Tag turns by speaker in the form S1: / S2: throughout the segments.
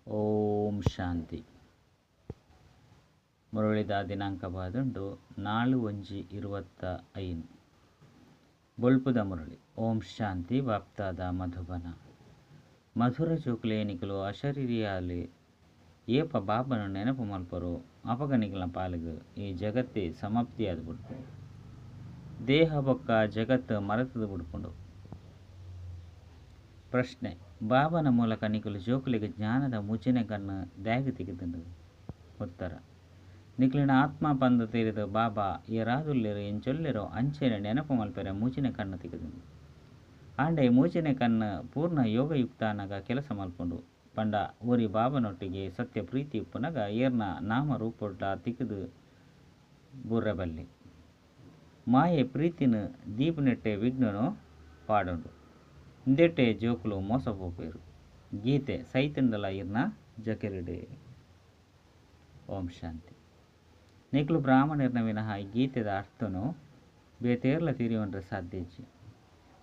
S1: ಓಂ ಶಾಂತಿ. ಮುರಳಿದ ದಿನಾಂಕ ಬಾದುಂಡು 4/1/25 ಬೊಲ್ಪುದ ಮುರಳಿ. ಓಂ ಶಾಂತಿ. ಬಾಪ್ತಾದ ಮಧುಬನ. ಮಧುರ ಜೋಕುಲೇನಿಕಲು ಅಶರೀರಿಯಾಲಿ ಏಪ ಬಾಬನು ನೆನಪು ಮಲ್ಪರು ಅಪಗನಿಕಲ ಪಾಲಿಗೆ ಈ ಜಗತ್ತೇ ಸಮಾಪ್ತಿಯಾದ ಬಿಡ್ಪು. ದೇಹ ಬೊಕ್ಕ ಜಗತ್ತು ಮರೆತದು ಬಿಡ್ಕೊಂಡು. ಪ್ರಶ್ನೆ: ಬಾಬನ ಮೂಲಕ ನಿಖಲು ಜೋಕುಲಿಗೆ ಜ್ಞಾನದ ಮುಚಿನ ಕಣ್ಣು ದ್ಯಾಗಿ ತೆಗೆದು. ಉತ್ತರ: ನಿಖಲಿನ ಆತ್ಮ ಬಂದು ತೀರಿದು ಬಾಬಾ ಏರಾದುಲ್ಲಿರು ಎಂಚೊಲ್ಲಿರೋ ಅಂಚೆನ ನೆನಪು ಮಲ್ಪೆರ ಮುಚಿನ ಕಣ್ಣು ತೆಗೆದು. ಆಂಡೆ ಮೂಚಿನ ಕಣ್ಣು ಪೂರ್ಣ ಯೋಗಯುಕ್ತನಾಗ ಕೆಲಸ ಮಲ್ಪುಂಡು. ಪಂಡ ಊರಿ ಬಾಬನೊಟ್ಟಿಗೆ ಸತ್ಯ ಪ್ರೀತಿ ಉಪ್ಪುನಾಗ ಏರ್ನ ನಾಮ ರೂಪೊಡ್ಡ ತಿಕ್ಕದು ಬುರ್ರೆಬಲ್ಲಿ. ಮಾಯೆ ಪ್ರೀತಿನ ದೀಪನೆಟ್ಟೆ ವಿಘ್ನನು ಪಾಡುಂಡು. ಇಂದೆಟ್ಟೆ ಜೋಕುಲು ಮೋಸಪೋಪೇರು. ಗೀತೆ ಸೈತಂಡಲ ಇರ್ನ ಜಕೆರಿಡೆ. ಓಂ ಶಾಂತಿ. ನಿಖಲು ಬ್ರಾಹ್ಮಣರ್ನ ವಿನಃ ಈ ಗೀತೆದ ಅರ್ಥನು ಬೇತೇರ್ಲ ತಿರಿಯೊಂಡ್ರೆ ಸಾಧ್ಯಜಿ.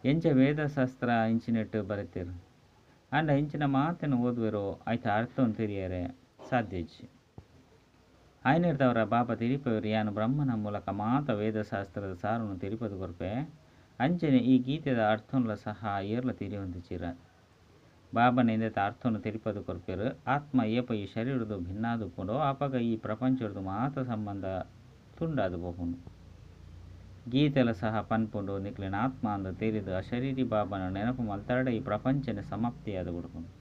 S1: ಎಂಚ ವೇದಶಾಸ್ತ್ರ ಇಂಚಿನೆಟ್ಟು ಬರೆತೇರು. ಅಂಡ ಇಂಚಿನ ಮಾತನ್ನು ಓದುವೆರೋ ಆಯ್ತ ಅರ್ಥವನ್ನು ತಿರಿಯರೆ ಸಾಧ್ಯಜಿ. ಆಯ್ನಿರ್ದವರ ಬಾಬಾ ತಿರಿಪವರು ಯಾನು ಬ್ರಹ್ಮನ ಮೂಲಕ ಮಾತ ವೇದಶಾಸ್ತ್ರದ ಸಾರನ್ನು ತಿರುಪದು ಕೊರ್ಪೆ ಅಂಚನೆ ಈ ಗೀತೆದ ಅರ್ಥನ್ಲ ಸಹ ಏರ್ಲ ತಿರಿಯೊಂದಿಚಿರ. ಬಾಬನಿಂದ ಅರ್ಥವನ್ನು ತಿರುಪದು ಕೊರ್ಪೆರು ಆತ್ಮ ಏಪ ಈ ಶರೀರದು ಭಿನ್ನಾದು ಪುಂಡೋ ಅಪಗ ಈ ಪ್ರಪಂಚದ ಮಾತ ಸಂಬಂಧ ತುಂಡಾದು ಪೋಪುಂಡು. ಗೀತೆಲ ಸಹ ಪನ್ಪುಂಡು ನಿಕ್ಲಿನ ಆತ್ಮ ಅಂದು ತೆರಿದು ಅಶರೀರಿ ಬಾಬನ ನೆನಪು ಮಲ್ತಾಡ ಈ ಪ್ರಪಂಚನ ಸಮಾಪ್ತಿಯಾದ ಬಿಡ್ಪುಂಡು.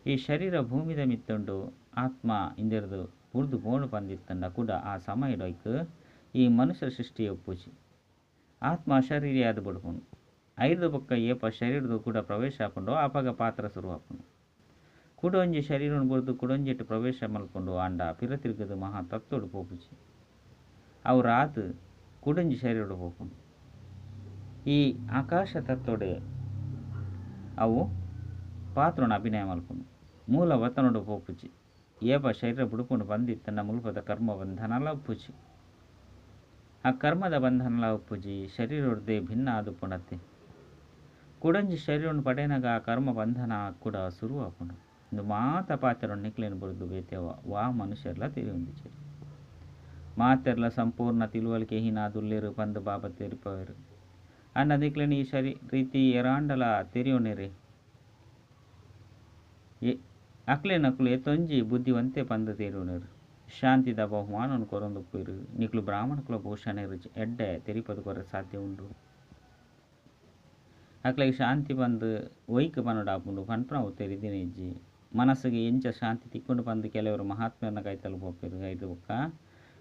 S1: ಈ ಶರೀರ ಭೂಮಿದ ಮಿತ್ತುಂಡು ಆತ್ಮ ಇಂದಿರದು ಉರ್ದು ಪೋಣು ಪಂದಿತ್ತಂಡ ಕೂಡ ಆ ಸಮಯಡೊಯ್ಕು ಈ ಮನುಷ್ಯ ಸೃಷ್ಟಿಯ ಒಪ್ಪುಜಿ. ಆತ್ಮ ಅಶರೀರಿಯಾದ ಬಿಡ್ಪುಂಡು. ಐದು ಬೊಕ್ಕ ಏಪ ಶರೀರದು ಕೂಡ ಪ್ರವೇಶ ಆಪುಂಡು ಅಪಗ ಪಾತ್ರ ಶುರು ಆಪುಂಡು. ಕುಡೊಂಜಿ ಶರೀರನು ಬುರ್ದು ಕುಡೊಂಜಿಟ್ಟು ಪ್ರವೇಶ ಮಲ್ಪುಂಡು ಆಂಡ ಪಿರತಿರ್ಗದು ಮಹಾ ತತ್ವಡು ಪೋಪುಜಿ. ಅವು ರಾತು ಕುಡೊಂಜಿ ಶರೀರಡು ಪೋಪುಂಡು. ಈ ಆಕಾಶ ತತ್ವಡೆ ಅವು ಪಾತ್ರನ ಅಭಿನಯ ಮಲ್ಪುಂಡು. ಮೂಲ ವತನಡು ಪೋಪುಜಿ. ಏಪ ಶರೀರ ಬುಡುಪುಂಡು ಬಂದಿತ್ತಂಡ ಮುಲ್ಪದ ಕರ್ಮ ಬಂಧನಲ ಉಪ್ಪುಜಿ. ಆ ಕರ್ಮದ ಬಂಧನಲ ಉಪ್ಪುಜಿ ಶರೀರದೇ ಭಿನ್ನ ಆದು ಪುಂಡತ್ತೆ. ಕುಡಂಜಿ ಶರೀರವನ್ನು ಪಡೆನಾಗ ಆ ಕರ್ಮ ಬಂಧನ ಕೂಡ ಶುರು ಆಪುಂಡು. ಇಂದು ಮಾತ ಪಾತ್ರವನ್ನು ನಿಕ್ಲೇನು ಬರುದು ಬೇತೇವ ವಾ ಮನುಷ್ಯರ್ಲ ತಿರಿಯೊಂದಿಚೆ. ಮಾತೆರ್ಲ ಸಂಪೂರ್ಣ ತಿಳುವಳಿಕೆ ಹೀನಾದುಲ್ಲೇರು ಪಂದು ಬಾಬಾ ತೆರಿಪವೇರು. ಅನ್ನ ನಿಕ್ಲೇನು ಈ ರೀತಿ ಎರಾಂಡಲ ತೆರಿಯೋನೆರೆ ಅಕ್ಲೆ ನಕ್ಲು ಎತ್ತೊಂಜಿ ಬುದ್ಧಿವಂತೆ ಪಂದು ತೆರಿಯೋನೆರು. ಶಾಂತಿದ ಬಹುಮಾನವನ್ನು ಕೊರೊಂದು ಪೋಯಿರು. ನಿಕ್ಲು ಬ್ರಾಹ್ಮಣ ಕುಲ ಭೂಷಣ ಎಡ್ಡೆ ತೆರಿಪದು ಕೊರ ಸಾಧ್ಯ ಉಂಡು. ಅಕ್ಲೆಗೆ ಶಾಂತಿ ಬಂದು ಒಯ್ಕು ಪನ್ನಡಾಪುಂಡು ಪನ್ಪನವು ತೆರಿದಿನೆಜ್ಜಿ. ಮನಸ್ಸಿಗೆ ಎಂಚ ಶಾಂತಿ ತಿಕ್ಕೊಂಡು ಪಂದು ಕೆಲವರು ಮಹಾತ್ಮರನ್ನ ಕೈತಲು ಪೋಪೇರು. ಐದು ಬೊಕ್ಕ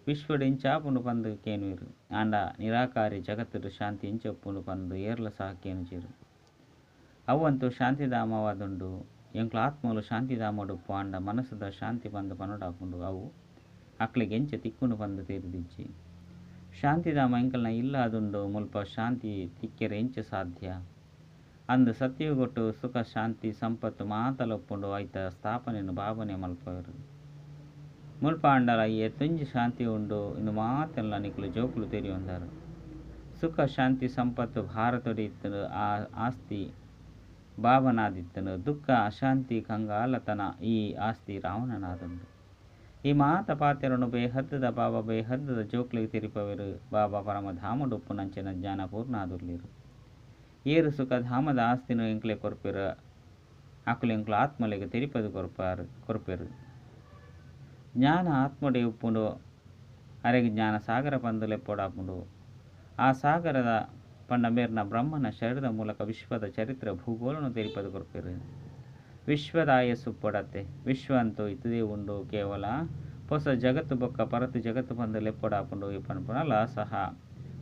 S1: ವಿಶ್ವಡು ಎಂಚಾಪುಂಡು ಪಂದು ಕೇನುವೆರು. ಆಂಡ ನಿರಾಕಾರಿ ಜಗತ್ತುಡು ಶಾಂತಿ ಎಂಚ ಒಪ್ಪುಂಡು ಪಂದು ಏರ್ಲ ಸಹ ಕೇನುಚೇರು. ಅವಂತೂ ಶಾಂತಿಧಾಮವಾದುಂಡು. ಎಂಕ್ಲ ಆತ್ಮಲು ಶಾಂತಿಧಾಮಡು ಪಾಂಡ ಮನಸ್ಸದ ಶಾಂತಿ ಬಂದು ಪನ್ನಡಾಪುಂಡು. ಅವು ಅಕ್ಲಿಗೆ ಎಂಚ ತಿಕ್ಕೊಂಡು ಬಂದು ತೆರಿದಿಜ್ಜಿ. ಶಾಂತಿಧಾಮ ಎಂಕಲ್ನ ಇಲ್ಲ ಅದುಂಡು ಮುಲ್ಪ ಶಾಂತಿ ತಿಕ್ಕೆರೆ ಎಂಚ ಸಾಧ್ಯ. ಅಂದು ಸತ್ಯಗೊಟ್ಟು ಸುಖ ಶಾಂತಿ ಸಂಪತ್ತು ಮಾತಲೊಪ್ಪುಂಡು ಐತ ಸ್ಥಾಪನೆಯನ್ನು ಬಾಬನೆ ಮಲ್ಪವರು. ಮುಲ್ಪ ಅಂಡಲ ಎತ್ತೊಂಜಿ ಶಾಂತಿ ಉಂಡು ಇನ್ನು ಮಾತೆಲ್ಲ ನಿಕ್ಲು ಜೋಕುಲು ತೆರಿಯೊಂದಾರು. ಸುಖ ಶಾಂತಿ ಸಂಪತ್ತು ಭಾರತೊಡೆ ಇತ್ತನು ಆ ಆಸ್ತಿ ಬಾಬನಾದಿತ್ತನು. ದುಃಖ ಅಶಾಂತಿ ಕಂಗಾಲತನ ಈ ಆಸ್ತಿ ರಾವಣನಾದುಂಡು. ಈ ಮಾತ ಪಾತೆರನು ಬೇಹದ್ದದ ಬಾಬಾ ಬೇಹದ್ದದ ಜೋಕ್ಲಿಗೆ ತಿರುಪವೆರು. ಬಾಬಾ ಪರಮಧಾಮಡು ಉಪ್ಪುನಂಚಿನ ಜ್ಞಾನ ಪೂರ್ಣ ಆದುರ್ಲಿರು. ಏರು ಸುಖ ಧಾಮದ ಆಸ್ತಿನು ಎಂಕ್ಲೆ ಕೊರ್ಪೆರು. ಅಕುಲು ಎಂಕ್ಲು ಆತ್ಮಲೆಗೆ ತಿರುಪದು ಕೊರ್ಪೆರು. ಜ್ಞಾನ ಆತ್ಮಡೆ ಉಪ್ಪುಂಡು ಅರೆಗೆ ಜ್ಞಾನ ಸಾಗರ ಪಂದು ಲೆಪ್ಪೊಡಾಪುಂಡು. ಆ ಸಾಗರದ ಪಂಡ ಮೇರ್ನ ಬ್ರಹ್ಮನ ಶರೀರದ ಮೂಲಕ ವಿಶ್ವದ ಚರಿತ್ರೆ ಭೂಗೋಳನು ತಿರುಪದು ಕೊರ್ಪೆರು. ವಿಶ್ವದ ಆಯಸ್ಸು ಪೊಡತ್ತೆ. ವಿಶ್ವ ಅಂತೂ ಇತದೇ ಉಂಡು ಕೇವಲ ಹೊಸ ಜಗತ್ತು ಬೊಕ್ಕ ಪರತು ಜಗತ್ತು ಪಂದು ಲೆಪ್ಪೊಡಾಪುಂಡು. ಈ ಪನ್ಪುನಲ ಸಹ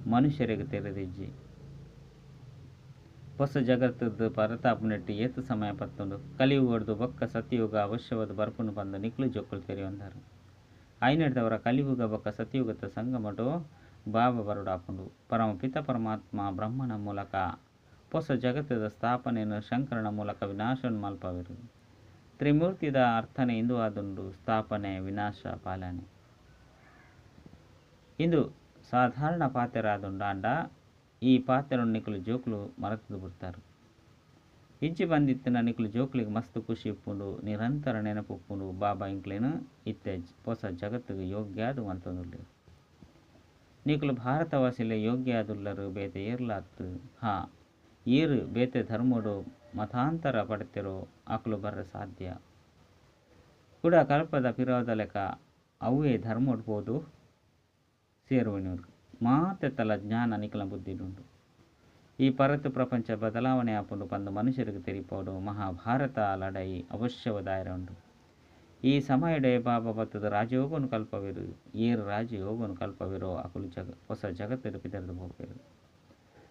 S1: ಮನುಷ್ಯರಿಗೆ ತೆರೆದಿಜ್ಜಿ. ಹೊಸ ಜಗತ್ತದ್ದು ಪರತಾಪುನೆಟ್ಟು ಏತು ಸಮಯ ಪತ್ತುಂಡು. ಕಲಿಯುಗಡ್ದು ಬೊಕ್ಕ ಸತ್ಯಯುಗ ಅವಶ್ಯವಾದ ಬರ್ಪುನು ಪಂದು ನಿಕ್ಲು ಜೊಕ್ಕಲು ತೆರೆಯೊಂದಾರು. ಆಯ್ನೆಡ್ದವರ ಕಲಿಯುಗ ಬೊಕ್ಕ ಸತ್ಯಯುಗದ ಸಂಗಮಟು ಬಾಬಾ ಬರುಡಾಪುಂಡು. ಪರಮ ಪಿತ ಪರಮಾತ್ಮ ಬ್ರಹ್ಮನ ಮೂಲಕ ಹೊಸ ಜಗತ್ತದ ಸ್ಥಾಪನೆಯನ್ನು ಶಂಕರನ ಮೂಲಕ ವಿನಾಶವನ್ನು ಮಲ್ಪವೆರು. ತ್ರಿಮೂರ್ತಿದ ಅರ್ಥನೆ ಇಂದು ಆದುಂಡು ಸ್ಥಾಪನೆ ವಿನಾಶ ಪಾಲನೆ. ಇಂದು ಸಾಧಾರಣ ಪಾತೆರಾದುಂಡು ಆಂಡ ಈ ಪಾತೆರನ್ನು ನಿಕ್ಕಲು ಜೋಕುಲು ಮರೆತದು ಬಿಡ್ತಾರು. ಇಜ್ಜಿ ಬಂದಿತ್ತಿನ ನಿಕ್ಲು ಜೋಕ್ಲಿಗೆ ಮಸ್ತ್ ಖುಷಿ ಇಪ್ಪುಂಡು ನಿರಂತರ ನೆನಪುಪ್ಪುಂಡು ಬಾಬಾ ಇಂಕ್ಲೇನು ಇತ್ತೆ ಹೊಸ ಜಗತ್ತಿಗೆ ಯೋಗ್ಯ ಅದು ಅಂತಂದುಲ್ಲೆ ನಿಕ್ಲು ಭಾರತವಾಸಿಲೆ ಯೋಗ್ಯ ಆದುಲ್ಲರು ಬೇತೆ ಏರ್ಲಾತ್ತು ಹಾ ಈರು ಬೇತೆ ಧರ್ಮಡು ಮತಾಂತರ ಪಡ್ತಿರೋ ಆಕಲು ಬರ್ರ ಸಾಧ್ಯ ಕೂಡ ಕಲ್ಪದ ಪಿರೋದ ಲೆಕ್ಕ ಅವೇ ಧರ್ಮಡ್ಬೋದು ಸೇರುವನವ್ರು ಮಾತೆತ್ತಲ ಜ್ಞಾನ ನಿಕ್ಲ ಬುದ್ಧಿಡುಂಡು ಈ ಪರತು ಪ್ರಪಂಚ ಬದಲಾವಣೆ ಆಪುಂಡು ಪಂದು ಮನುಷ್ಯರಿಗೆ ತೆರಿಪೋಡು ಮಹಾಭಾರತ ಲಡೈ ಅವಶ್ಯವದಾಯರ ಉಂಡು ಈ ಸಮಯಡೆ ಬಾಬಾ ಬತ್ತದ ರಾಜಯೋಗನು ಕಲ್ಪವಿರು ಏರು ರಾಜಯೋಗನು ಕಲ್ಪವಿರೋ ಅಕುಲು ಹೊಸ ಜಗತ್ತಿನ ಪಿತರದು ಹೋಗ್ಬೇರು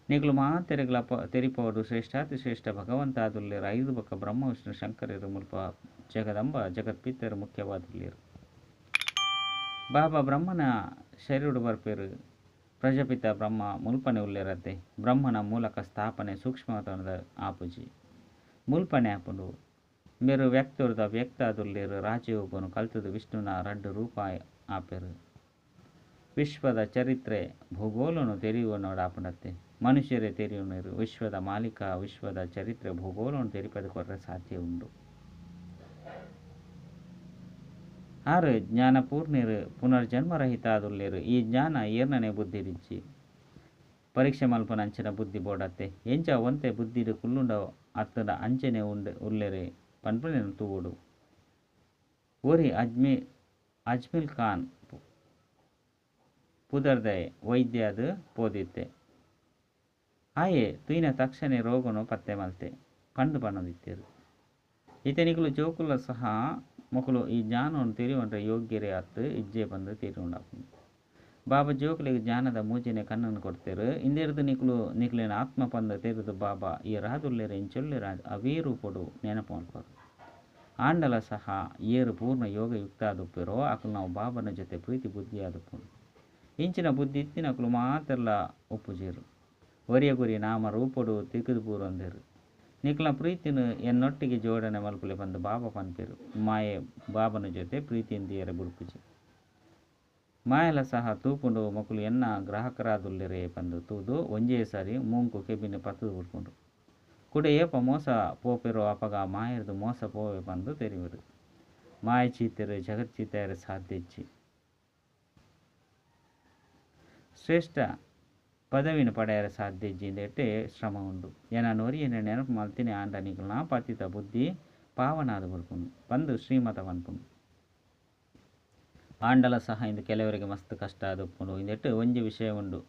S1: ನಿಗ್ಲು ಮಾತೆರೆಗ್ಲ ತೆರಿಪೋಡು ಶ್ರೇಷ್ಠಾತಿ ಶ್ರೇಷ್ಠ ಭಗವಂತಾದುಲ್ಲೇರು 5 ಬಕ್ಕ ಬ್ರಹ್ಮ ವಿಷ್ಣು ಶಂಕರರು ಮುಲ್ಪ ಜಗದಂಬ ಜಗತ್ಪಿತರು ಮುಖ್ಯವಾದುಲ್ಲೇರು ಬಾಬಾ ಬ್ರಹ್ಮನ ಶರೀರುಡು ಬರ್ಪೇರು ಪ್ರಜಾಪಿತ ಬ್ರಹ್ಮ ಮುಲ್ಪನೆ ಉಲ್ಲೇರತ್ತೆ ಬ್ರಹ್ಮನ ಮೂಲಕ ಸ್ಥಾಪನೆ ಸೂಕ್ಷ್ಮತನದ ಆಪುಜಿ ಮುಲ್ಪನೆ ಆಪುಂಡು ಮೇರು ವ್ಯಕ್ತದ ವ್ಯಕ್ತ ಅದುಲ್ಲೇರು ರಾಜಯೋಗನು ಕಲ್ತದು ವಿಷ್ಣುನ 2 ರೂಪ ಆಪೇರು ವಿಶ್ವದ ಚರಿತ್ರೆ ಭೂಗೋಲನು ತೆರೆಯುವನೋಡು ಆಪುಂಡತ್ತೆ ಮನುಷ್ಯರೇ ತೆರೆಯುವನರು ವಿಶ್ವದ ಮಾಲೀಕ ವಿಶ್ವದ ಚರಿತ್ರೆ ಭೂಗೋಲನು ತೆರಿಪದ ಕೊರ್ರೆ ಸಾಧ್ಯ ಉಂಡು ಆರು ಜ್ಞಾನಪೂರ್ಣಿರು ಪುನರ್ಜನ್ಮರಹಿತ ಆದುಲ್ಲೇರು ಈ ಜ್ಞಾನ ಏರ್ನನೆ ಬುದ್ಧಿರಿಚ್ಚಿ ಪರೀಕ್ಷೆ ಮಲ್ಪನ ಅಂಚಿನ ಬುದ್ಧಿ ಬೋಡತ್ತೆ ಎಂಚ ಒಂತೆ ಬುದ್ಧಿಡು ಕುಲ್ಲುಂಡ ಅತ್ತದ ಅಂಚನೆ ಉಲ್ಲೇರೆ ಪನ್ಪುನೇನು ತೂಡು ಓರಿ ಅಜ್ಮಿಲ್ ಖಾನ್ ಪುದರ್ದೆ ವೈದ್ಯ ಅದು ಪೋದಿತ್ತೆ ಆಯೆ ತುಯಿನ ತಕ್ಷಣ ರೋಗನು ಪತ್ತೆ ಮಲ್ತೆ ಪಂಡು ಪಣ್ಣದಿತ್ತೇರು ಈತನಿಗಳು ಜೋಕುಲ ಸಹ ಮೊಕಲು ಈ ಜ್ಞಾನವನ್ನು ತಿರುವಂಡ್ರೆ ಯೋಗ್ಯರೇ ಆತು ಇಜ್ಜೆ ಬಂದು ತೀರುಂಡಾಪುಂಡು ಬಾಬಾ ಜೋಕುಲಿಗೆ ಜ್ಞಾನದ ಮೂಜಿನ ಕಣ್ಣನ್ನು ಕೊಡ್ತೇರು ಇಂದಿರ್ದು ನಿಕ್ಲೇನ ಆತ್ಮ ಪಂದ ತೆರೆದು ಬಾಬಾ ಈ ರಾದುಲ್ಲೇರ ಇಂಚೊಲ್ಲೇರ ಅವೀರು ಪೊಡು ನೆನಪು ಮಲ್ಪರು ಆಂಡಲ ಸಹ ಏರು ಪೂರ್ಣ ಯೋಗ ಯುಕ್ತ ಆದುಪ್ಪೇರೋ ಅಕಲು ನಾವು ಬಾಬನ ಜೊತೆ ಪ್ರೀತಿ ಬುದ್ಧಿ ಆದುಪ್ಪುಂಡು ಇಂಚಿನ ಬುದ್ಧಿ ಇತ್ತಿನಕಲು ಮಾತೆಲ್ಲ ಒಪ್ಪುಜೇರು ಒರಿಯ ಗುರಿ ನಾಮ ರೂಪಡು ತಿಕ್ಕದು ಪೂರೊಂದೇರು ನಿಕ್ಲ ಪ್ರೀತಿನ ಎನ್ನೊಟ್ಟಿಗೆ ಜೋಡಣೆ ಮಲ್ಪುಲೆ ಬಂದು ಬಾಬಾ ಪನ್ಪೇರು ಮಾಯೆ ಬಾಬನ ಜೊತೆ ಪ್ರೀತಿಯಿಂದಿಯರ ಬುಡ್ಪುಜಿ ಮಾಯಲ ಸಹ ತೂಪುಂಡು ಮಕ್ಕಳು ಎನ್ನ ಗ್ರಾಹಕರಾದುಲ್ಲೆರೆ ಬಂದು ತೂದು ಒಂಜೇ ಸಾರಿ ಮೂಂಕು ಕೆಬಿನ ಪತ್ತದು ಬಿಡ್ಕೊಂಡು ಕೂಡ ಏಪ ಮೋಸ ಪೋಪೆರೋ ಅಪಗ ಮಾಯರ್ದು ಮೋಸ ಪೋವೆ ಬಂದು ತೆರಿವರು ಮಾಯ ಚೀತೆರು ಜಗತ್ ಚೀತೆಯರ ಸಾಧ್ಯಚ್ಚಿ ಶ್ರೇಷ್ಠ ಪದವಿನ ಪಡೆಯರ ಸಾಧ್ಯಜ್ಜಿಂದೆಟ್ಟೆ ಶ್ರಮ ಉಂಡು ಏನನ್ನು ಒರಿಯನೆ ನೆನಪು ಮಲ್ತಿನಿ ಆಂಡ ನಿಗಲ್ನ ಪತಿತ ಬುದ್ಧಿ ಪಾವನಾದ ಬುಡ್ಪುಂಡು ಬಂದು ಶ್ರೀಮತ ಪನ್ಪುಂಡು ಆಂಡಲ ಸಹ ಇಂದು ಕೆಲವರಿಗೆ ಮಸ್ತ್ ಕಷ್ಟ ಆದುಪ್ಪುಂಡು ಇಂದೆಟ್ಟು ಒಂಜಿ ವಿಷಯ ಉಂಡು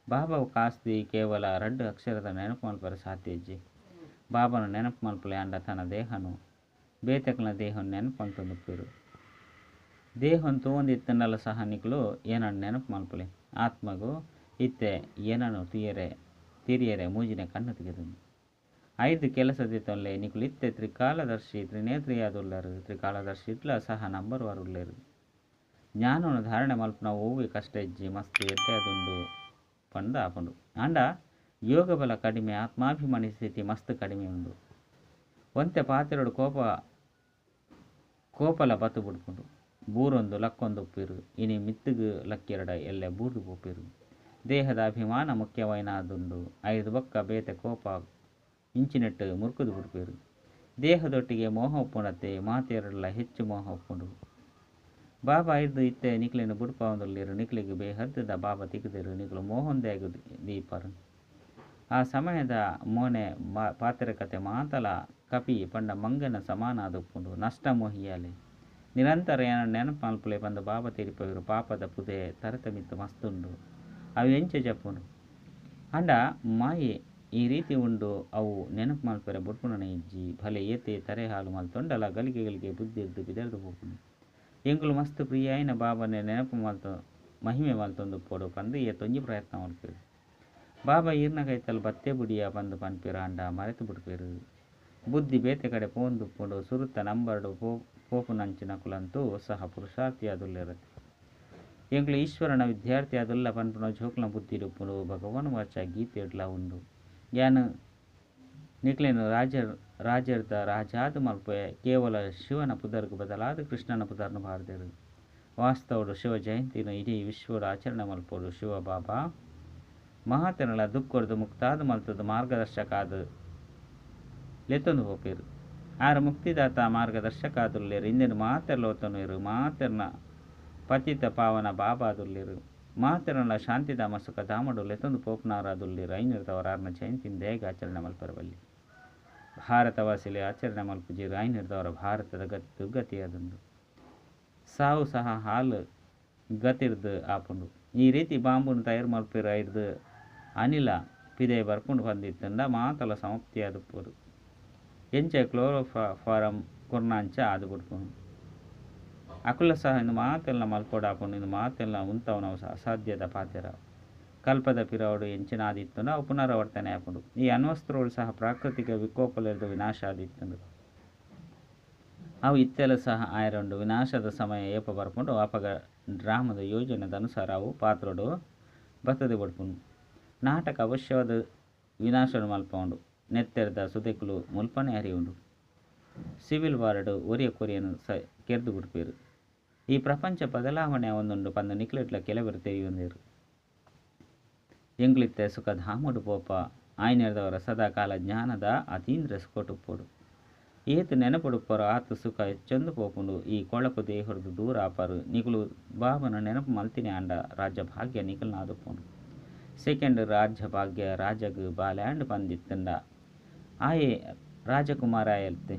S1: ಬಾಬಾ ಕಾಸ್ತಿ ಕೇವಲ 2 ಅಕ್ಷರದ ನೆನಪು ಮಲ್ಪರ ಸಾಧ್ಯಜ್ಜಿ ಬಾಬನ ನೆನಪು ಮಲ್ಪಲೆ ಆಂಡ ತನ್ನ ದೇಹನು ಬೇತೆಕ್ಲ ದೇಹನು ನೆನಪು ಅಂತಂದುಪ್ಪೇರು ದೇಹನ್ ತೋಂದಿತ್ತನಲ್ಲ ಸಹ ನಿಕ್ಲು ಏನನ್ನು ನೆನಪು ಮಲ್ಪಲೆ ಆತ್ಮಗೂ ಇತ್ತೆ ಏನನ್ನು ತಿರಿಯರೆ ಮೂಜಿನ ಕಣ್ಣು ತೆಗೆದನು 5 ಕೆಲಸದಿತ್ತೊಲ್ಲೆ ನಿಕ್ಲು ಇತ್ತೆ ತ್ರಿಕಾಲದರ್ಶಿ ತ್ರಿನೇತ್ರಿಯಾದುಲ್ಲರು ತ್ರಿಕಾಲದರ್ಶಿ ಇಟ್ಲ ಸಹ ನಂಬರ್ ವಾರುಲ್ಲೇರು ಜ್ಞಾನವನ್ನು ಧಾರಣೆ ಮಲ್ಪನ ಓವಿ ಕಷ್ಟ ಇಜ್ಜಿ ಮಸ್ತ್ ಎಡ್ಡೆ ಅದುಂಡು ಪಂಡ ಆಪುಂಡು ಆಂಡ ಯೋಗ ಬಲ ಕಡಿಮೆ ಆತ್ಮಾಭಿಮಾನಿ ಸ್ಥಿತಿ ಮಸ್ತ್ ಕಡಿಮೆ ಉಂಡು ಒಂತೆ ಪಾತ್ರೆಡು ಕೋಪಲ ಬತ್ತು ಬಿಡ್ಕೊಂಡು ಬೂರೊಂದು ಲಕ್ಕೊಂದು ಉಪ್ಪಿರು ಇನಿ ಮಿತ್ತುಗು ಲಕ್ಕೆರಡ ಎಲ್ಲೆ ಬೂರ್ದು ಪೋಪಿರು ದೇಹದ ಅಭಿಮಾನ ಮುಖ್ಯವಾಯಿನಾದುಂಡು 5 ಬಕ್ಕ ಬೇತೆ ಕೋಪ ಇಂಚಿನೆಟ್ಟು ಮುರ್ಕುದು ಬಿಡ್ಪೇರು ದೇಹದೊಟ್ಟಿಗೆ ಮೋಹ ಒಪ್ಪುಂಡತ್ತೆ ಮಾತೆರಲ್ಲ ಹೆಚ್ಚು ಮೋಹ ಒಪ್ಪುಂಡು ಬಾಬಾ ಇತ್ತೆ ನಿಕ್ಲಿನ ಬುಡ್ಪ ಒಂದಲ್ಲಿರು ನಿಕ್ಲಿಗೆ ಬೇಹದ್ದದ ಬಾಬಾ ತಿಕ್ಕದಿರು ನಿಕ್ಲು ಮೋಹಂದೇ ದೀಪರು ಆ ಸಮಯದ ಮೋನೆ ಪಾತ್ರೆ ಕತೆ ಮಾತಲ ಕಪಿ ಪಂಡ ಮಂಗನ ಸಮಾನ ಆದುಪ್ಪುಂಡು ನಷ್ಟ ಮೋಹಿಯಾಲೆ ನಿರಂತರ ನೆನಪು ಮಲ್ಪುಲೆ ಬಂದು ಬಾಬಾ ತೀರಿಪವಿರು ಪಾಪದ ಪುದೆ ತರತಮಿತ್ತು ಮಸ್ತುಂಡು ಅವು ಎಂಚೆ ಜಪ್ಪುಂಡು ಅಂಡ ಮಾಯೆ ಈ ರೀತಿ ಉಂಡು ಅವು ನೆನಪು ಮಲ್ಪರೆ ಬುಡ್ಪುಣನೆ ಇಜ್ಜಿ ಭಲೆ ಏತೆ ತರೆ ಹಾಲು ಮಲ್ತೊಂಡಲ ಗಲಿಗೆ ಬುದ್ಧಿ ಇದ್ದು ಬಿದರ್ದು ಹೋಗುಂಡು ಎಂಕುಲು ಮಸ್ತ್ ಪ್ರಿಯಾಯಿನ ಬಾಬನೆ ನೆನಪು ಮಲ್ತು ಮಹಿಮೆ ಮಲ್ತೊಂದು ಪೋಡು ಪಂದು ತೊಂಜಿ ಪ್ರಯತ್ನ ಮಲ್ಪೇರು ಬಾಬಾ ಈರ್ನ ಕೈತಲ್ ಬತ್ತೆ ಬುಡಿಯ ಬಂದು ಪನ್ಪೇರು ಅಂಡ ಮರೆತು ಬಿಡ್ಪೇರು ಬುದ್ಧಿ ಬೇತೆ ಕಡೆ ಪೋಂದುಪ್ಪುಂಡು ಸುರುತ್ತ ನಂಬರ್ಡು ಪೋಪು ನಂಚಿನ ಕುಲಂತೂ ಸಹ ಪುರುಷಾರ್ಥಿ ಅದುಲ್ಲಿರತ್ತೆ ಎಂಕ್ಲು ಈಶ್ವರನ ವಿದ್ಯಾರ್ಥಿ ಅದುಲ್ಲ ಪನ್ಪುನ ಜೋಕ್ಲ ಬುದ್ಧಿ ರುಪ್ಪುಂಡು ಭಗವಾನ್ ವಾಚ ಗೀತೆ ಇಡ್ಲ ಉಂಡು ಯಾನು ನಿಕ್ಲೇನು ರಾಜರ್ದ ರಾಜಾದ ಮಲ್ಪೆ ಕೇವಲ ಶಿವನ ಪುದರ್ಗು ಬದಲಾದ ಕೃಷ್ಣನ ಪುದರ್ನು ಬಾರ್ದೇರು ವಾಸ್ತವಡು ಶಿವ ಜಯಂತಿನ ಇಡೀ ವಿಶ್ವದ ಆಚರಣೆ ಮಲ್ಪೋಡು ಶಿವ ಬಾಬಾ ಮಹಾತನಲ ದುಃಖರ್ದು ಮುಕ್ತಾದ ಮಲ್ತದ ಮಾರ್ಗದರ್ಶಕ ಆದ ಲೆತ್ತೊಂದು ಹೋಪೇರು ಆರ ಮುಕ್ತಿದಾತ ಮಾರ್ಗದರ್ಶಕ ಆದುಲ್ಲೇರು ಇಂದಿನ ಮಾತೆರ್ಲೋತನುರು ಮಾತೆರ್ನ ಪತಿತ ಪಾವನ ಬಾಬಾದುಲ್ಲೇರು ಮಾತೆರನ ಶಾಂತಿಧಾಮ ಸುಖ ಧಾಮಡು ಲೆತ್ತೊಂದು ಪೋಪ್ನಾರಾದುಲ್ಲೇರು ಐನಿರ್ದವರ ಆರ್ನ ಜಯಂತಿನ ದೇಗ ಆಚರಣೆ ಮಲ್ಪರಬಲ್ಲಿ ಭಾರತವಾಸಿಲೆ ಆಚರಣೆ ಮಲ್ಪುಜಿರು ಐನಿರ್ದವರ ಭಾರತದ ದುರ್ಗತಿಯಾದಂದು ಸಾವು ಸಹ ಹಾಲು ಗತಿರ್ದು ಆಪುಂಡು ಈ ರೀತಿ ಬಾಂಬುನು ತಯಾರು ಮಲ್ಪಿರು ಐರ್ದು ಅನಿಲ ಪಿದೆ ಬರ್ಪುಂಡು ಬಂದಿತ್ತಂಡ ಮಾತಲ ಸಮಾಪ್ತಿ ಆದುಪ್ಪರು ಎಂಚ ಕ್ಲೋರೋಫಾರಂ ಕುರ್ನಾಂಚ ಆದು ಬಿಡ್ಪುನು ಅಕುಲ ಸಹ ಇಂದು ಮಾತೆಲ್ಲ ಮಲ್ಪೋಡಾಪುಂಡು ಇಂದು ಮಾತೆಲ್ಲ ಉಂತವನವು ಅಸಾಧ್ಯದ ಪಾತೆರ ಕಲ್ಪದ ಪಿರವಡು ಎಂಚಿನ ಆದಿತ್ತಂಡು ಅವು ಪುನರಾವರ್ತನೆ ಆಪುಂಡು ಈ ಅಣ್ವಸ್ತ್ರಗಳು ಸಹ ಪ್ರಾಕೃತಿಕ ವಿಕೋಪಲೆರ್ದು ವಿನಾಶ ಆದಿತ್ತಂಡು ಅವು ಇತ್ತೆಲ್ಲ ಸಹ ಆಯರಂಡು ವಿನಾಶದ ಸಮಯ ಏಪ ಬರ್ಪುಂಡು ಅಪಗ ಡ್ರಾಮದ ಯೋಜನೆದ ಅನುಸಾರ ಅವು ಪಾತ್ರಡು ಬತ್ತದೆ ಬಡ್ಪುಂಡು ನಾಟಕ ಅವಶ್ಯವಾದ ವಿನಾಶನು ಮಲ್ಪುಂಡು ನೆತ್ತೆರ್ದ ಸುದೆಕುಲು ಮುಲ್ಪನೆ ಹರಿಯುಂಡು ಸಿವಿಲ್ ವಾರ್ಡ್ ಒರಿಯ ಕೊರಿಯನು ಕೆರ್ದು ಬಿಡ್ಪೇರು ಈ ಪ್ರಪಂಚ ಬದಲಾವಣೆ ಒಂದುಂಡು ಪಂದು ನಿಕ್ಲೆಟ್ಲ ಕೆಲವರು ತೆರೆಯುಂದೇರು ಎಂಗ್ಲಿತ್ತೆ ಸುಖ ಧಾಮಡು ಪೋಪ ಆಯ್ನೆರ್ದವರ ಸದಾ ಕಾಲ ಜ್ಞಾನದ ಅತೀಂದ್ರ ಸುಖಟುಪ್ಪೋಡು ಏತು ನೆನಪುಡುಪ್ಪರು ಆತು ಸುಖ ಹೆಚ್ಚೊಂದು ಪೋಪುಂಡು ಈ ಕೊಳಕು ದೇಹರದು ದೂರ ಆಪರು ನಿಗುಲು ಬಾಬನ ನೆನಪು ಮಲ್ತಿನಿ ಆಂಡ ರಾಜ್ಯ ಭಾಗ್ಯ ನಿಖಲ್ನ ಆದುಪ್ಪುಂಡು ಸೆಕೆಂಡ್ ರಾಜ್ಯ ಭಾಗ್ಯ ರಾಜಗ್ ಬಾಲ್ಯಾಂಡ್ ಪಂದಿತ್ತಂಡ ಆಯೆ ರಾಜಕುಮಾರ ಆಯಲ್ತೆ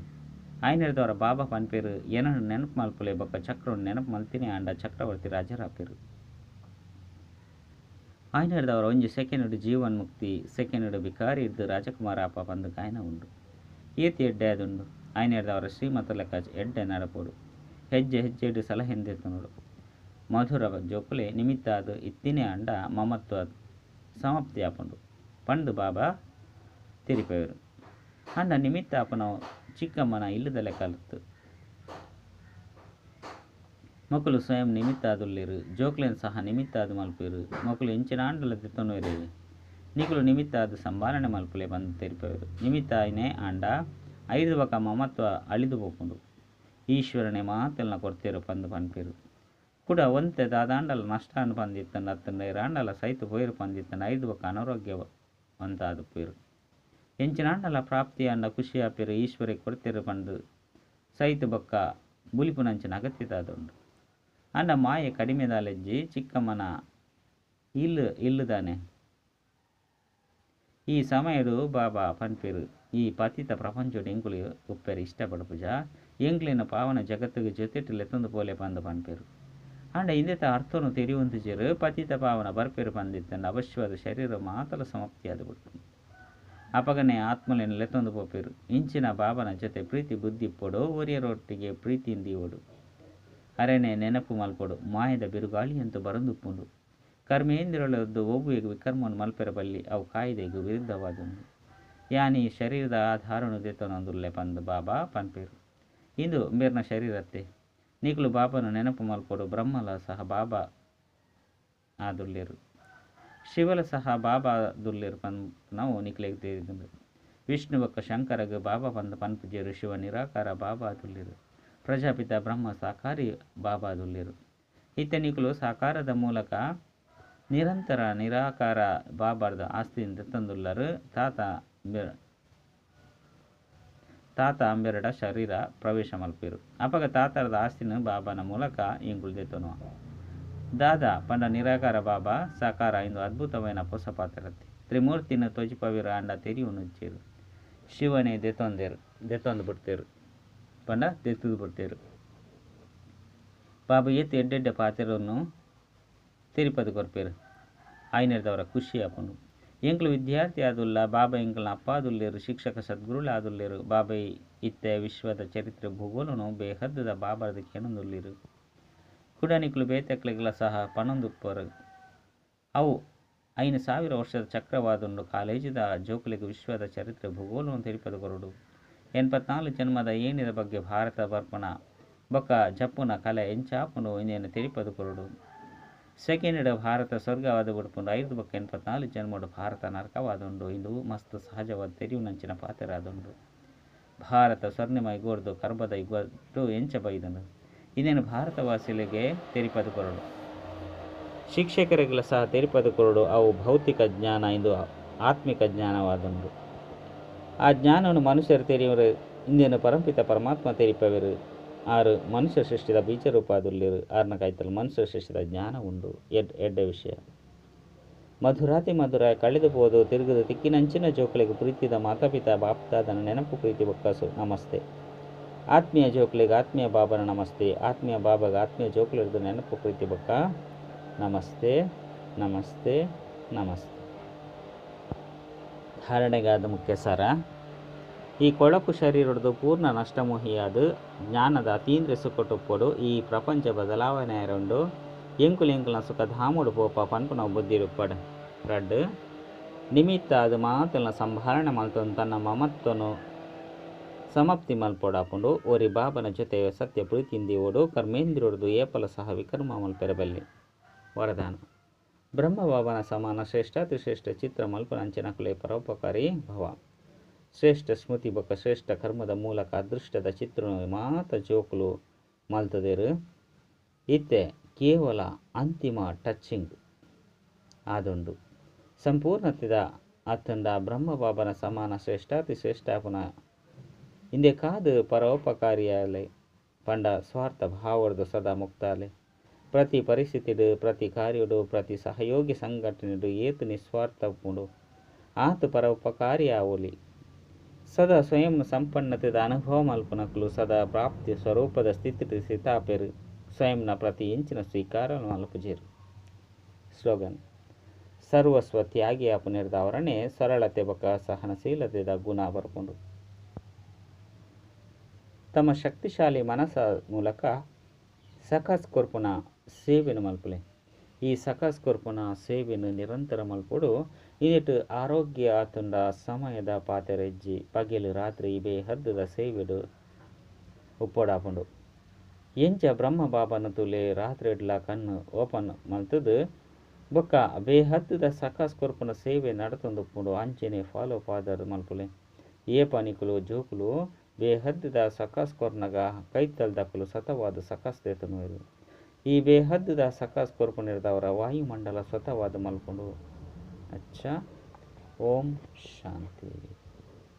S1: ಆಯ್ನೆರ್ದವರ ಬಾಬಾ ಪನ್ಪೇರು ಏನ ನೆನಪು ಮಲ್ಪುಲೆ ಬೊಕ್ಕ ಚಕ್ರವನ್ನು ನೆನಪು ಮಲ್ತಿನಿ ಆಂಡ ಚಕ್ರವರ್ತಿ ರಾಜರಾಪೇರು ಆಯ್ನೆರ್ದವರ ಒಂಜಿ ಸೆಕೆಂಡ್ ಜೀವನ್ಮುಕ್ತಿ ಸೆಕೆಂಡ್ ಬಿಕಾರಿ ಇದ್ದು ರಾಜಕುಮಾರ ಅಪ್ಪ ಪಂದು ಗಾಯನ ಉಂಡು ಏತಿ ಎಡ್ಡೆ ಅದುಂಡು ಆಯ್ನೆರ್ದವರ ಶ್ರೀಮತ ಲೆಕ್ಕ ಎಡ್ಡೆ ನಡಪೋಡು ಹೆಜ್ಜೆ ಹೆಜ್ಜೆಡು ಸಲಹೆಂದೆತ್ತು ನೋಡು ಮಧುರ ಜೋಕುಲೆ ನಿಮಿತ್ತ ಅದು ಇತ್ತಿನೇ ಅಂಡ ಮಮತ್ವ ಸಮಾಪ್ತಿ ಆಪುಂಡು ಪಂಡು ಬಾಬಾ ತಿರಿಪೇರು ಅಂಡ ನಿಮಿತ್ತ ಅಪನ ಚಿಕ್ಕಮ್ಮನ ಇಲ್ಲದಲೆ ಕಲಿತು ಮಕ್ಕಳು ಸ್ವಯಂ ನಿಮಿತ್ತ ಆದುಲ್ಲೇರು ಜೋಕ್ಲೇನ್ ಸಹ ನಿಮಿತ್ತ ಆದು ಮಲ್ಪೇರು ಮಕ್ಕಳು ಇಂಚಿನ ಆಂಡಲ ತಿತ್ತೊನುವರೆ ನಿಕುಲು ನಿಮಿತ್ತ ಆದು ಸಂಭಾಲನೆ ಮಲ್ಪುಲೆ ಬಂದು ತೆರಿಪೇರು ನಿಮಿತ್ತ ಆಯ್ನೆ ಆಂಡ ಐದು ಬಕ ಮಮತ್ವ ಅಳಿದು ಹೋಪುಂಡು ಈಶ್ವರನೇ ಮಾತೆಲ್ನ ಕೊಡ್ತೇರು ಪಂದು ಪನ್ಪೇರು ಕೂಡ ಒಂತೆ ದಾದಾಂಡಲ ನಷ್ಟ ಅನ್ನು ಪಂದಿತ್ತಂಡು ಅತ್ತಂಡ ರಾಂಡಲ ಸೈತು ಪೋಯಿರು ಪಂದಿತ್ತಂಡು ಐದು ಬಕ ಅನಾರೋಗ್ಯವಂತ ಆದು ಪೇರು ಎಂಚಿನಾಂಡಲ ಪ್ರಾಪ್ತಿ ಅಂಡ ಖುಷಿ ಆಪೇರು ಈಶ್ವರಿಗೆ ಕೊಡ್ತೇರು ಪಂಡು ಸೈತು ಬೊಕ್ಕ ಬುಲಿಪುನಂಚಿನ ಅಗತ್ಯದಾದುಂಡು ಅಂಡ ಮಾಯೆ ಕಡಿಮೆದಾಲೆಜ್ಜಿ ಚಿಕ್ಕಮ್ಮನ ಇಲ್ಲುದಾನೆ ಈ ಸಮಯಡು ಬಾಬಾ ಪನ್ಪೇರು ಈ ಪತಿತ ಪ್ರಪಂಚಡು ಎಂಕುಲು ಉಪ್ಪೆರು ಇಷ್ಟಪಡುಪುಜ ಎಂಕ್ಲಿನ ಪಾವನ ಜಗತ್ತಿಗೆ ಜೊತೆಟ್ಟು ಲೆತ್ತೊಂದು ಪೋಲೆ ಪಂದು ಪನ್ಪೇರು ಅಂಡ ಇಂದೆತ ಅರ್ಥನು ತೆರಿಯುವಂತಿಜರು ಪತಿತ ಪಾವನ ಬರ್ಪೇರು ಪಂದಿತ್ತಂಡ ಅವಶ್ಯವಾದ ಶರೀರ ಮಾತಲ ಸಮಾಪ್ತಿಯಾದ ಬಿಟ್ಟು ಅಪಗನೆ ಆತ್ಮಲೆಯನ್ನು ಲೆತ್ತೊಂದು ಪೋಪೇರು ಇಂಚಿನ ಬಾಬನ ಜೊತೆ ಪ್ರೀತಿ ಬುದ್ಧಿ ಪೊಡು ಒರಿಯರೊಟ್ಟಿಗೆ ಪ್ರೀತಿಯಿಂದಿವೋಡು ಅರೆನೆ ನೆನಪು ಮಲ್ಪೊಡು ಮಾಯದ ಬಿರುಗಾಳಿಯಂತೂ ಬರಂದುಪ್ಪುಂಡು ಕರ್ಮೇಂದಿರಳದ್ದು ಒಬ್ಬುವಿಗೆ ವಿಕರ್ಮವನ್ನು ಮಲ್ಪೆರಬಲ್ಲಿ ಅವು ಕಾಯ್ದೆಗೂ ವಿರುದ್ಧವಾದುಂಡು ಯಾನಿ ಶರೀರದ ಆಧಾರನು ದೆತ್ತೊಂದುಲ್ಲೆ ಪಂದು ಬಾಬಾ ಪನ್ಪೇರು ಇಂದು ಮೇರ್ನ ಶರೀರತ್ತೆ ನಿಕುಲು ಬಾಬನು ನೆನಪು ಮಲ್ಪೊಡು ಬ್ರಹ್ಮಲ ಸಹ ಬಾಬಾ ಆದುಲ್ಲೇರು ಶಿವಲ ಸಹ ಬಾಬಾ ದುಲ್ಲೇರು ಪಂದು ನಾವು ನಿಕ್ಲೆಗೆ ತಿಳಿದು ವಿಷ್ಣು ಬೊಕ್ಕ ಶಂಕರಗ ಬಾಬಾ ಪಂದು ಪನ್ಪುಜೇರು ಶಿವ ನಿರಾಕಾರ ಬಾಬಾ ದುಲ್ಲೇರು ಪ್ರಜಾಪಿತ ಬ್ರಹ್ಮ ಸಾಕಾರಿ ಬಾಬಾ ದುಲ್ಲೇರು ಇತ್ತ ನಿಕುಲು ಸಾಕಾರದ ಮೂಲಕ ನಿರಂತರ ನಿರಾಕಾರ ಬಾಬಾರ್ದ ಆಸ್ತಿಯಿಂದ ತಂದುಲ್ಲರು ತಾತ ಅಂಬೆರಡ ಶರೀರ ಪ್ರವೇಶ ಮಲ್ಪೇರು ಅಪಗ ತಾತರದ ಆಸ್ತಿನ ಬಾಬಾನ ಮೂಲಕ ಇಂಗುಳ್ದೆತ್ತನು ದಾದ ಪಂಡ ನಿರಾಕಾರ ಬಾಬಾ ಸಾಕಾರ ಇಂದು ಅದ್ಭುತమైన ಹೊಸ ಪಾತ್ರತ್ತೆ ತ್ರಿಮೂರ್ತಿನ ತೊಜಿಪವಿರ ಅಂಡ ತೆರಿವು ನುಜ್ಜೇರು ಶಿವನೇ ದೆತ್ತೊಂದು ಬಿಡ್ತೇರು ಪಂಡ ತೆತ್ತುದು ಬಿಡ್ತೇರು ಬಾಬಾ ಎತ್ತು ಎಡ್ಡೆಡ್ಡೆ ಪಾತ್ರವನ್ನು ತಿರುಪತಿ ಕೊರ್ಪೇರು ಆಯ್ನೆರ್ದವರ ಖುಷಿ ಆಪುಂಡು ಎಂಕ್ಲು ವಿದ್ಯಾರ್ಥಿ ಆದುಲ್ಲ ಬಾಬಾ ಎಂಕ್ಲನ ಅಪ್ಪ ಆದುಲ್ಲೇರು ಶಿಕ್ಷಕ ಸದ್ಗುರುಳು ಆದುಲ್ಲೇರು ಬಾಬಾ ಇತ್ತೆ ವಿಶ್ವದ ಚರಿತ್ರೆ ಭೂಗೋಲನು ಬೇಹದ್ದದ ಬಾಬಾರದ ಕೆನೊಂದುಲ್ಲೇರು ಕುಡನಿಕ್ಲು ಬೇತೆಕ್ಲೆಗಳ ಸಹ ಪಣೊಂದುಪ್ಪರು ಅವು 5,000 ವರ್ಷದ ಚಕ್ರವಾದುಂಡು ಕಾಲೇಜಿದ ಜೋಕುಲಿಗೆ ವಿಶ್ವದ ಚರಿತ್ರೆ ಭೂಗೋಲವನ್ನು ತಿರುಪತಿ ಕೊರಡು 84 ಜನ್ಮದ ಏಣಿದ ಬಗ್ಗೆ ಭಾರತ ಬರ್ಪಣ ಬೊಕ್ಕ ಜಪ್ಪುನ ಕಲೆ ಎಂಚಾಪುಂಡು ಇಂದೇನು ತಿರುಪತಿ ಕೊರಡು ಸೆಕೆಂಡ್ ಭಾರತ ಸ್ವರ್ಗವಾದ ಬಿಡ್ಪುಂಡು 5 ಬೊಕ್ಕ 84 ಜನ್ಮಡು ಭಾರತ ನರಕವಾದುಂಡು ಇಂದು ಮಸ್ತ್ ಸಹಜವಾದ ತೆರಿವು ನಂಚಿನ ಪಾತೆರಾದುಂಡು ಭಾರತ ಸ್ವರ್ಣಮಯ ಗೋರ್ದು ಕರ್ಬದ ಇಗ್ವಟ್ಟು ಎಂಚ ಬೈದನು ಇನ್ನೇನು ಭಾರತವಾಸಿಗಳಿಗೆ ತೆರಿಪದು ಕೊರಡು ಶಿಕ್ಷಕರಿಗೆಲ್ಲ ಸಹ ತೆರಿಪದು ಕೊರಡು ಅವು ಭೌತಿಕ ಜ್ಞಾನ ಇಂದು ಆತ್ಮಿಕ ಜ್ಞಾನವಾದುಂಡು ಆ ಜ್ಞಾನವನ್ನು ಮನುಷ್ಯರು ತೆರೆಯುವರು ಇಂದಿನ ಪರಂಪಿತ ಪರಮಾತ್ಮ ತೆರಿಪವರು ಆರು ಮನುಷ್ಯ ಸೃಷ್ಟಿದ ಬೀಜರೂಪ ಅದುಲ್ಲಿರು ಆರನ ಕಾಯ್ತಲು ಮನುಷ್ಯ ಸೃಷ್ಟಿದ ಜ್ಞಾನ ಉಂಡು ಎಡ್ಡ ವಿಷಯ ಮಧುರಾತಿ ಮಧುರ ಕಳೆದು ಹೋದು ತಿರುಗದು ತಿಕ್ಕಿನಂಚಿನ ಜೋಕುಲಿಗೆ ಪ್ರೀತಿದ ಮಾತಾಪಿತ ಬಾಪ್ತಾದನ ನೆನಪು ಪ್ರೀತಿ ಬೊಕ್ಕಸು ನಮಸ್ತೆ. ಆತ್ಮೀಯ ಜೋಕುಲಿಗೆ ಆತ್ಮೀಯ ಬಾಬನ ನಮಸ್ತೆ. ಆತ್ಮೀಯ ಬಾಬಾಗ ಆತ್ಮೀಯ ಜೋಕುಲಿರ್ದು ನೆನಪು ಪ್ರೀತಿ ಬೊಕ್ಕ ನಮಸ್ತೆ ನಮಸ್ತೆ ನಮಸ್ತೆ. ಧಾರಣೆಗಾದ ಮುಖ್ಯ ಸಾರ. ಈ ಕೊಳಕು ಶರೀರದ್ದು ಪೂರ್ಣ ನಷ್ಟಮೋಹಿಯಾದ ಜ್ಞಾನದ ಅತೀಂದ್ರ ಸುಖಟುಪ್ಪಡು ಈ ಪ್ರಪಂಚ ಬದಲಾವಣೆ ಎರಡು ಎಂಕುಲೆಂಕುಲ ಸುಖ ಧಾಮುಡು ಪೋಪ ಪನ್ಪುನ ಬುದ್ಧಿರುಪ್ಪಡು ರಡ್ಡು ನಿಮಿತ್ತ ಅದು ಮಾತುಲ ಸಂಭಾರಣೆ ಮಲ್ತೊಂದು ತನ್ನ ಮಮತ್ವನು ಸಮಾಪ್ತಿ ಮಲ್ಪೊಡಾಪುಂಡು ಓರಿ ಬಾಬನ ಜೊತೆ ಸತ್ಯ ಪ್ರೀತಿಯಿಂದ ಓಡು ಕರ್ಮೇಂದ್ರಿಯೊಡ್ದು ಏಪಲ ಸಹ ವಿಕರ್ಮ ಮಲ್ಪೆರಬಲ್ಲಿ ವರದಾನ. ಬ್ರಹ್ಮ ಬಾಬನ ಸಮಾನ ಶ್ರೇಷ್ಠಾತಿಶ್ರೇಷ್ಠ ಚಿತ್ರ ಮಲ್ಪನಂಚಿನಕುಲೆ ಪರೋಪಕಾರಿ ಭವ. ಶ್ರೇಷ್ಠ ಸ್ಮೃತಿ ಬೊಕ್ಕ ಶ್ರೇಷ್ಠ ಕರ್ಮದ ಮೂಲಕ ಅದೃಷ್ಟದ ಚಿತ್ರ ಮಾತ ಜೋಕುಲು ಮಲ್ತದೇರು ಇತ್ತೆ ಕೇವಲ ಅಂತಿಮ ಟಚ್ಚಿಂಗ್ ಆದುಂಡು ಸಂಪೂರ್ಣತೆದ ಅತ್ತಂಡ ಬ್ರಹ್ಮ ಬಾಬನ ಸಮಾನ ಶ್ರೇಷ್ಠಾತಿ ಶ್ರೇಷ್ಠಾಪುನ ಇಂದೆ ಕಾದು ಪರೋಪಕಾರಿಯಾಲೆ ಪಂಡ ಸ್ವಾರ್ಥ ಭಾವರ್ದು ಸದಾ ಮುಕ್ತಾಲೆ ಪ್ರತಿ ಪರಿಸ್ಥಿತಿಡು ಪ್ರತಿ ಕಾರ್ಯಡು ಪ್ರತಿ ಸಹಯೋಗಿ ಸಂಘಟನೆಡು ಏತು ನಿಸ್ವಾರ್ಥಪುಡು ಆತು ಪರೋಪಕಾರಿಯಾವಲಿ ಸದಾ ಸ್ವಯಂ ಸಂಪನ್ನತೆದ ಅನುಭವ ಮಲ್ಪನಕಲು ಸದಾ ಪ್ರಾಪ್ತಿ ಸ್ವರೂಪದ ಸ್ಥಿತಿ ಸ್ಥಿತಾಪೆರು ಸ್ವಯಂನ ಪ್ರತಿ ಇಂಚಿನ ಸ್ವೀಕಾರ ಮಲ್ಪುಜೇರು. ಸ್ಲೋಗನ್. ಸರ್ವಸ್ವ ತ್ಯಾಗಿ ಅಪುನಿರ್ದ ಅವರನ್ನೇ ಸರಳತೆ ಬಕ ಸಹನಶೀಲತೆದ ಗುಣ ಬರ್ಕೊಂಡು ತಮ್ಮ ಶಕ್ತಿಶಾಲಿ ಮನಸ್ಸ ಮೂಲಕ ಸಕಾಸ್ ಕೊರ್ಪುನ ಸೇವೆನು ಮಲ್ಪಲೆ. ಈ ಸಕಾಸ್ ಕೊರ್ಪುನ ಸೇವೆನು ನಿರಂತರ ಮಲ್ಪುಡು ಇನ್ನಿಟ್ಟು ಆರೋಗ್ಯ ಆತುಂಡ ಸಮಯದ ಪಾತೆರೆಜ್ಜಿ ಪಗೆಲು ರಾತ್ರಿ ಇಬೇ ಹದ್ದದ ಸೇವೆಡು ಉಪ್ಪೋಡಾಪುಂಡು ಎಂಚ ಬ್ರಹ್ಮ ಬಾಬನ ತುಲೆ ರಾತ್ರಿ ಇಡ್ಲ ಕಣ್ಣು ಓಪನ್ ಮಲ್ತದು ಬೊಕ್ಕ ಬೇಹದ್ದದ ಸಕಾಸ್ ಕೊರ್ಪುನ ಸೇವೆ ನಡತೊಂದುಪ್ಪುಂಡು ಅಂಚೆನೆ ಫಾಲೋ ಫಾದರ್ ಮಲ್ಪುಲೆ ಏ ಪನಿಕುಲು ಜೋಕುಲು ಬೇಹದ್ದದ ಸಕಾಸ್ ಕೊರ್ನಗ ಕೈತಲ್ ದಕ್ಕಲು ಸತವಾದ ಸಕಾಸ್ ದೇತನುವೆರು. ಈ ಬೇಹದ್ದದ ಸಕಾಸ್ ಕೊರ್ಪುನಿರ್ದವರ ವಾಯುಮಂಡಲ ಸ್ವತವಾದ ಮಲ್ಪುಂಡು. ಅಚ್ಚ ಓಂ ಶಾಂತಿ.